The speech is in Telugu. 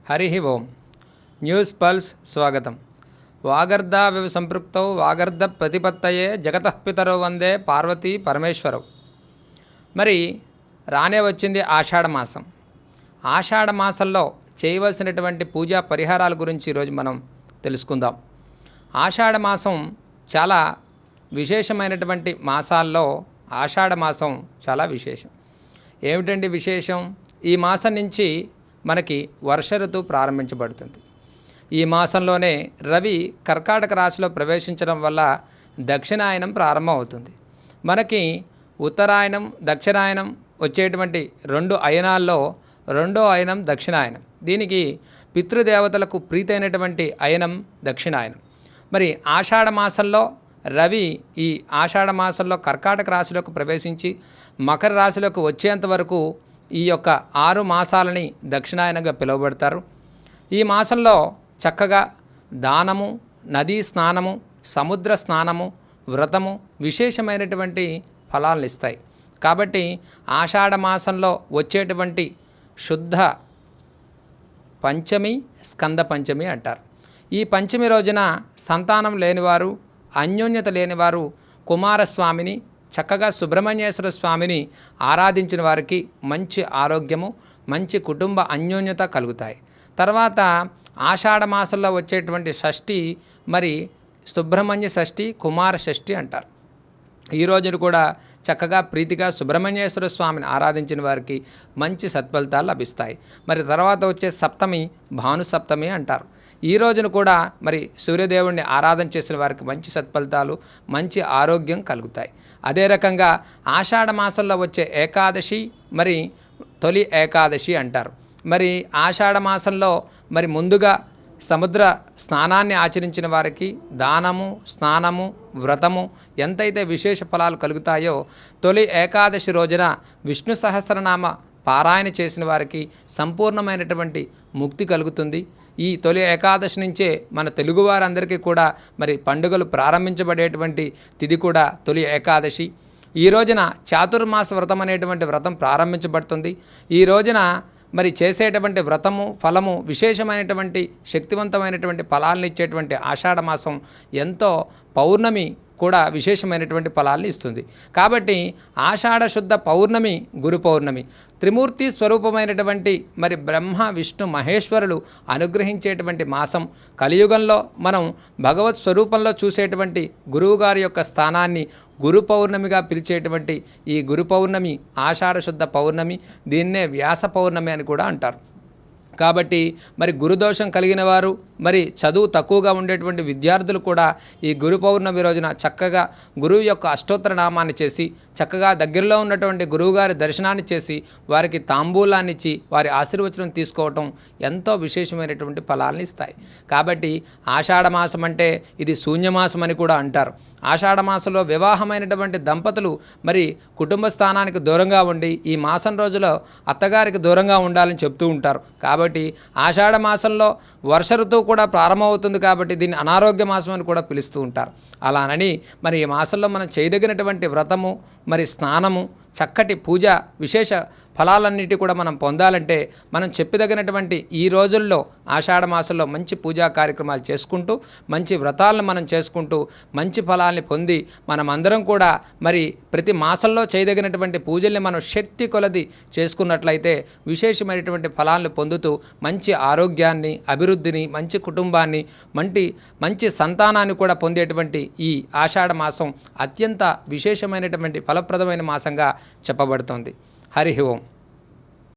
హరి ఓం. న్యూస్ పల్స్ స్వాగతం. వాగర్ధావివ సంపృక్తౌ వాగర్ధ ప్రతిపత్తయే జగతఃపితరో వందే పార్వతీ పరమేశ్వరౌ. మరి రానే వచ్చింది ఆషాఢమాసం. ఆషాఢమాసంలో చేయవలసినటువంటి పూజా పరిహారాల గురించి ఈరోజు మనం తెలుసుకుందాం. ఆషాఢమాసం చాలా విశేషమైనటువంటి మాసాల్లో ఆషాఢమాసం చాలా విశేషం. ఏమిటండి విశేషం? ఈ మాసం నుంచి మనకి వర్ష ఋతువు ప్రారంభించబడుతుంది. ఈ మాసంలోనే రవి కర్కాటక రాశిలో ప్రవేశించడం వల్ల దక్షిణాయనం ప్రారంభమవుతుంది. మనకి ఉత్తరాయణం దక్షిణాయనం వచ్చేటువంటి రెండు అయనాల్లో రెండో అయనం దక్షిణాయనం. దీనికి పితృదేవతలకు ప్రీతైనటువంటి అయనం దక్షిణాయనం. మరి ఆషాఢ మాసంలో రవి ఈ ఆషాఢ మాసంలో కర్కాటక రాశిలోకి ప్రవేశించి మకర రాశిలోకి వచ్చేంత వరకు ఈ యొక్క 6 మాసాలని దక్షిణాయనంగా పిలువబడతారు. ఈ మాసంలో చక్కగా దానము, నదీ స్నానము, సముద్ర స్నానము, వ్రతము విశేషమైనటువంటి ఫలాలను ఇస్తాయి. కాబట్టి ఆషాఢ మాసంలో వచ్చేటువంటి శుద్ధ పంచమి స్కంద పంచమి అంటారు. ఈ పంచమి రోజున సంతానం లేనివారు, అన్యోన్యత లేనివారు కుమారస్వామిని చక్కగా సుబ్రహ్మణ్యేశ్వర స్వామిని ఆరాధించిన వారికి మంచి ఆరోగ్యము, మంచి కుటుంబ అన్యోన్యత కలుగుతాయి. తర్వాత ఆషాఢ మాసంలో వచ్చేటువంటి షష్ఠి మరి సుబ్రహ్మణ్య షష్ఠి, కుమార షష్ఠి అంటారు. ఈ రోజును కూడా చక్కగా ప్రీతిగా సుబ్రహ్మణ్యేశ్వర స్వామిని ఆరాధించిన వారికి మంచి సత్ఫలితాలు లభిస్తాయి. మరి తర్వాత వచ్చే సప్తమి భాను సప్తమి అంటారు. ఈ రోజును కూడా మరి సూర్యదేవుడిని ఆరాధన చేసిన వారికి మంచి సత్ఫలితాలు, మంచి ఆరోగ్యం కలుగుతాయి. అదే రకంగా ఆషాఢ మాసంలో వచ్చే ఏకాదశి మరి తొలి ఏకాదశి అంటారు. మరి ఆషాఢ మాసంలో మరి ముందుగా సముద్ర స్నానాన్ని ఆచరించిన వారికి దానము, స్నానము, వ్రతము ఎంతైతే విశేష ఫలాలు కలుగుతాయో తొలి ఏకాదశి రోజున విష్ణు సహస్రనామ పారాయణ చేసిన వారికి సంపూర్ణమైనటువంటి ముక్తి కలుగుతుంది. ఈ తొలి ఏకాదశి నుంచే మన తెలుగువారందరికీ కూడా మరి పండుగలు ప్రారంభించబడేటువంటి తిథి కూడా తొలి ఏకాదశి. ఈ రోజున చాతుర్మాస వ్రతం అనేటువంటి వ్రతం ప్రారంభించబడుతుంది. ఈ రోజున మరి చేసేటువంటి వ్రతము ఫలము విశేషమైనటువంటి శక్తివంతమైనటువంటి ఫలాలను ఇచ్చేటువంటి ఆషాఢ మాసం ఎంతో పౌర్ణమి కూడా విశేషమైనటువంటి ఫలాలను ఇస్తుంది. కాబట్టి ఆషాఢ శుద్ధ పౌర్ణమి గురు పౌర్ణమి త్రిమూర్తి స్వరూపమైనటువంటి మరి బ్రహ్మ విష్ణు మహేశ్వరులు అనుగ్రహించేటువంటి మాసం. కలియుగంలో మనం భగవత్ స్వరూపంలో చూసేటువంటి గురువుగారి యొక్క స్థానాన్ని గురు పౌర్ణమిగా పిలిచేటువంటి ఈ గురు పౌర్ణమి ఆషాఢ శుద్ధ పౌర్ణమి. దీన్నే వ్యాస పౌర్ణమి అని కూడా అంటారు. కాబట్టి మరి గురుదోషం కలిగిన వారు మరి చదువు తక్కువగా ఉండేటువంటి విద్యార్థులు కూడా ఈ గురు పౌర్ణమి రోజున చక్కగా గురువు యొక్క అష్టోత్తర నామాన్ని చేసి చక్కగా దగ్గరలో ఉన్నటువంటి గురువుగారి దర్శనాన్ని చేసి వారికి తాంబూలాన్ని ఇచ్చి వారి ఆశీర్వచనం తీసుకోవటం ఎంతో విశేషమైనటువంటి ఫలాలను ఇస్తాయి. కాబట్టి ఆషాఢ మాసం అంటే ఇది శూన్యమాసం అని కూడా అంటారు. ఆషాఢ మాసంలో వివాహమైనటువంటి దంపతులు మరి కుటుంబ స్థానానికి దూరంగా ఉండి ఈ మాసం రోజులో అత్తగారికి దూరంగా ఉండాలని చెప్తూ ఉంటారు. కాబట్టి ఆషాఢ మాసంలో వర్ష ఋతువు కూడా ప్రారంభమవుతుంది. కాబట్టి దీన్ని అనారోగ్య మాసం అని కూడా పిలుస్తూ ఉంటారు. అలానని మరి ఈ మాసంలో మనం చేయదగినటువంటి వ్రతము మరి స్నానము చక్కటి పూజ విశేష ఫలాలన్నిటి కూడా మనం పొందాలంటే మనం చెప్పదగినటువంటి ఈ రోజుల్లో ఆషాఢ మాసంలో మంచి పూజా కార్యక్రమాలు చేసుకుంటూ మంచి వ్రతాలను మనం చేసుకుంటూ మంచి ఫలాల్ని పొంది మనమందరం కూడా మరి ప్రతి మాసంలో చేయదగినటువంటి పూజల్ని మనం శక్తి కొలది చేసుకున్నట్లయితే విశేషమైనటువంటి ఫలాలను పొందుతూ మంచి ఆరోగ్యాన్ని, అభివృద్ధిని, మంచి కుటుంబాన్ని, మంచి సంతానాన్ని కూడా పొందేటువంటి ఈ ఆషాఢ మాసం అత్యంత విశేషమైనటువంటి ఫలప్రదమైన మాసంగా చెప్పబడుతోంది. హరి ఓం.